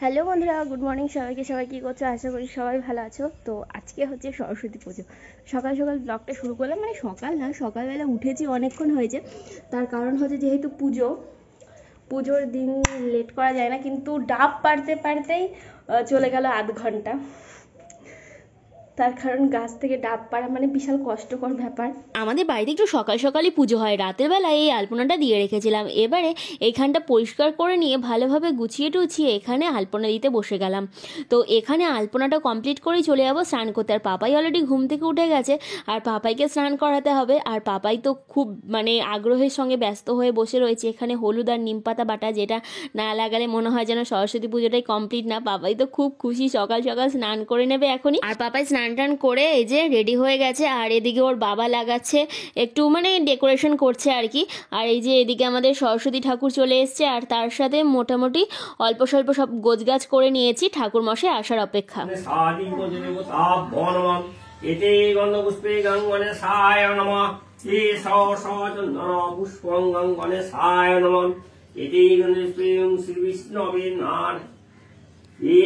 Hello বন্ধুরা, good morning সবাইকে। সবাই কী করছো? আশা করি সবাই ভালো আছো। তো আজকে হচ্ছে সরস্বতী পুজো। সকাল সকাল ব্লগটা শুরু করলাম, মানে সকাল না, সকালবেলা উঠেছি অনেকক্ষণ হয়েছে। তার কারণ হচ্ছে যেহেতু পুজোর দিন লেট করা যায় না, কিন্তু ডাব পাড়তে পারতেই চলে গেল আধ ঘন্টা। তার কারণ গাছ থেকে ডাব পাড়া মানে বিশাল কষ্টকর ব্যাপার। আমাদের বাড়িতে একটু সকাল সকালই পুজো হয়, রাতের বেলায় এই আলপনাটা দিয়ে রেখেছিলাম। এবারে এইখানটা পরিষ্কার করে নিয়ে ভালোভাবে গুছিয়ে টুছিয়ে এখানে আলপনা দিতে বসে গেলাম। তো এখানে আলপনাটা কমপ্লিট করেই চলে যাবো স্নান করতে। আর পাপাই অলরেডি ঘুম থেকে উঠে গেছে, আর পাপাইকে স্নান করাতে হবে। আর পাপাই তো খুব আগ্রহের সঙ্গে ব্যস্ত হয়ে বসে রয়েছে এখানে হলুদ আর নিম পাতা বাটা, যেটা না লাগালে মনে হয় যেন সরস্বতী পুজোটাই কমপ্লিট না। পাপাই তো খুব খুশি, সকাল সকাল স্নান করে নেবে এখনই। আর পাপাই স্নান টান করে এই যে রেডি হয়ে গেছে। আর এদিকে ওর বাবা লাগাচ্ছে একটু ডেকোরেশন করছে আর কি। আর এই যে এদিকে আমাদের সরস্বতী ঠাকুর চলে এসছে, আর তার সাথে মোটামুটি অল্প স্বল্প সব গোছগাছ করে নিয়েছি ঠাকুর মশাই আসার অপেক্ষা।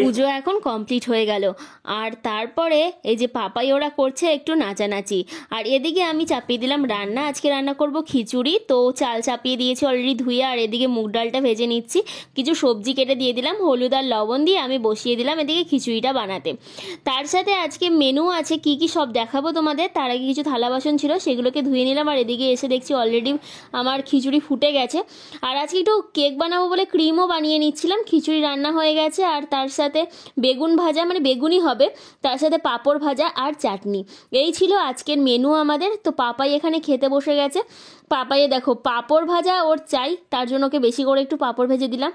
পুজো এখন কমপ্লিট হয়ে গেল। আর তারপরে এই যে পাপাই ওরা করছে একটু নাচানাচি। আর এদিকে আমি চাপিয়ে দিলাম রান্না। আজকে রান্না করব খিচুড়ি। তো চাল চাপিয়ে দিয়েছি অলরেডি ধুয়ে, আর এদিকে মুগ ডালটা ভেজে নিচ্ছি। কিছু সবজি কেটে দিয়ে দিলাম, হলুদ আর লবণ দিয়ে আমি বসিয়ে দিলাম এদিকে খিচুড়িটা বানাতে। তার সাথে আজকে মেনু আছে, কি কি সব দেখাবো তোমাদের। তার আগে কিছু থালা বাসন ছিল, সেগুলোকে ধুয়ে নিলাম। আর এদিকে এসে দেখছি অলরেডি আমার খিচুড়ি ফুটে গেছে। আর আজকে একটু কেক বানাবো বলে ক্রিমও বানিয়ে নিচ্ছিলাম। খিচুড়ি রান্না হয়ে গেছে, আর তার সাথে বেগুন ভাজা, বেগুনই হবে, তার সাথে পাঁপড় ভাজা আর চাটনি। এই ছিল আজকের মেনু আমাদের। তো পাপাই এখানে খেতে বসে গেছে। পাপাইয়ে দেখো পাঁপড় ভাজা ওর চাই, তার জন্য ওকে বেশি করে একটু পাঁপড় ভেজে দিলাম।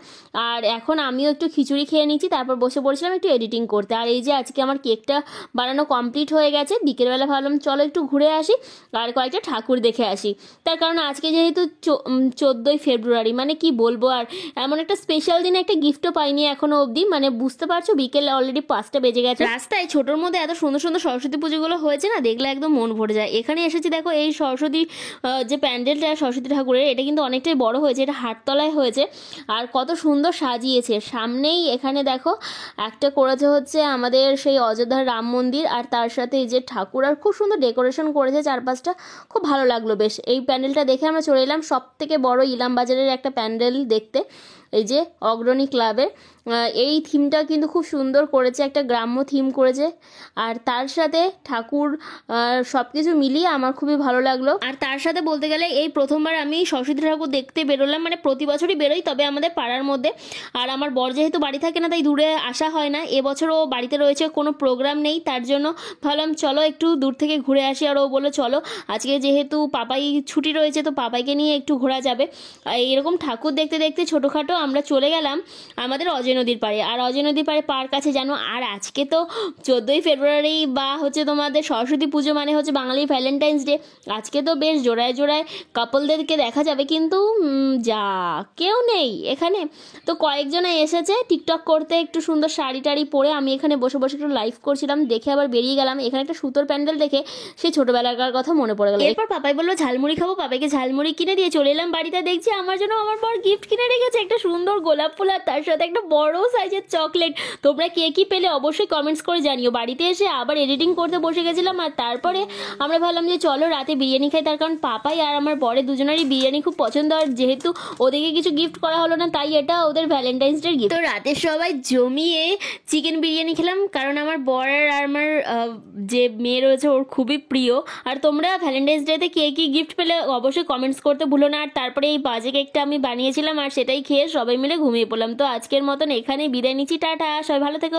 আর এখন আমিও একটু খিচুড়ি খেয়ে নিচ্ছি, তারপর বসে পড়েছিলাম একটু এডিটিং করতে। আর এই যে আজকে আমার কেকটা বানানো কমপ্লিট হয়ে গেছে। বিকেলবেলা ভাবলাম চলো একটু ঘুরে আসি আর কয়েকটা ঠাকুর দেখে আসি। তার কারণ আজকে যেহেতু 14ই ফেব্রুয়ারি, কি বলবো, আর এমন একটা স্পেশাল দিনে একটা গিফটও পাইনি এখনো অবধি। বুঝতে পারছো, বিকেল অলরেডি 5টা বেজে গেছে। রাস্তায় ছোটোর মধ্যে এত সুন্দর সুন্দর সরস্বতী পুজোগুলো হয়েছে না, দেখলে একদম মন ভরে যায়। এখানে এসেছি, দেখো এই সরস্বতী যে প্যান্ডেলটা সরস্বতী ঠাকুরের, এটা কিন্তু অনেকটাই বড় হয়েছে, এটা হাটতলায় হয়েছে। আর কত সুন্দর সাজিয়েছে। সামনেই এখানে দেখো একটা করেছে হচ্ছে আমাদের সেই অযোধ্যার রাম মন্দির, আর তার সাথে এই যে ঠাকুর, আর খুব সুন্দর ডেকোরেশন করেছে চারপাশটা, খুব ভালো লাগলো বেশ। এই প্যান্ডেলটা দেখে আমরা চলে এলাম সব থেকে বড় ইলাম বাজারের একটা প্যান্ডেল দেখতে, এই যে অগ্রণী ক্লাবের। এই থিমটা কিন্তু খুব সুন্দর করেছে, একটা গ্রাম্য থিম করেছে। আর তার সাথে ঠাকুর সব কিছু মিলিয়ে আমার খুবই ভালো লাগলো। আর তার সাথে বলতে গেলে এই প্রথমবার আমি সরস্বতী ঠাকুর দেখতে বেরোলাম। প্রতি বছরই বেরোই, তবে আমাদের পাড়ার মধ্যে। আর আমার বর যেহেতু বাড়ি থাকে না, তাই দূরে আসা হয় না। এবছরও বাড়িতে রয়েছে, কোনো প্রোগ্রাম নেই, তার জন্য ভাবলাম চলো একটু দূর থেকে ঘুরে আসি। আর ও বললো চলো, আজকে যেহেতু পাপাই ছুটি রয়েছে, তো পাপাইকে নিয়ে একটু ঘোরা যাবে। এরকম ঠাকুর দেখতে দেখতে ছোটোখাটো আমরা চলে গেলাম আমাদের অজয় নদীর পাড়ে। আর অজয় নদীর পাড়ে পার্ক আছে জানো। আর আজকে তো 14ই ফেব্রুয়ারি, বা হচ্ছে তোমাদের সরস্বতী পুজো, হচ্ছে বাঙালির ভ্যালেন্টাইন্স ডে। আজকে তো বেশ জোড়ায় জোড়ায় কাপলদেরকে দেখা যাবে, কিন্তু যা কেউ নেই এখানে। তো কয়েকজনে এসেছে টিকটক করতে, একটু সুন্দর শাড়ি টাড়ি পরে। আমি এখানে বসে বসে একটু লাইভ করছিলাম, দেখে আবার বেরিয়ে গেলাম। এখানে একটা সুতোর প্যান্ডেল দেখে সেই ছোটোবেলাকার কথা মনে পড়ে গেল। এরপর পাপাই বললো ঝালমুড়ি খাবো, পাপাইকে ঝালমুড়ি কিনে দিয়ে চলে এলাম বাড়িতে। দেখছি আমার জন্য আমার বর গিফট কিনে রেখেছে, একটা সুন্দর গোলাপ ফুল, আর তার সাথে একটা বড় সাইজের চকলেট। তোমরা কে কি পেলে অবশ্যই কমেন্টস করে জানিও। বাড়িতে এসে আবার এডিটিং করতে বসে গেছিলাম। আর তারপরে আমরা ভাবলাম যে চলো রাতে বিরিয়ানি খাই, তার কারণ পাপাই আর আমার বরের দুজনেরই বিরিয়ানি খুব পছন্দ। আর যেহেতু ওদেরকে কিছু গিফট করা হলো না, তাই এটা ওদের ভ্যালেন্টাইন্স ডে গিফট। তো রাতে সবাই জমিয়ে চিকেন বিরিয়ানি খেলাম, কারণ আমার বর আর আমার যে মেয়ে রয়েছে ওর খুবই প্রিয়। আর তোমরা ভ্যালেন্টাইন্স ডেতে কে কি গিফট পেলে অবশ্যই কমেন্টস করতে ভুলো না। আর তারপরে এই বাজে কেকটা আমি বানিয়েছিলাম, আর সেটাই খেয়ে সবাই মিলে ঘুমিয়ে পড়লাম। তো আজকের মতন এখানে বিদায় নিচ্ছি, টাটা, সবাই ভালো থেকো।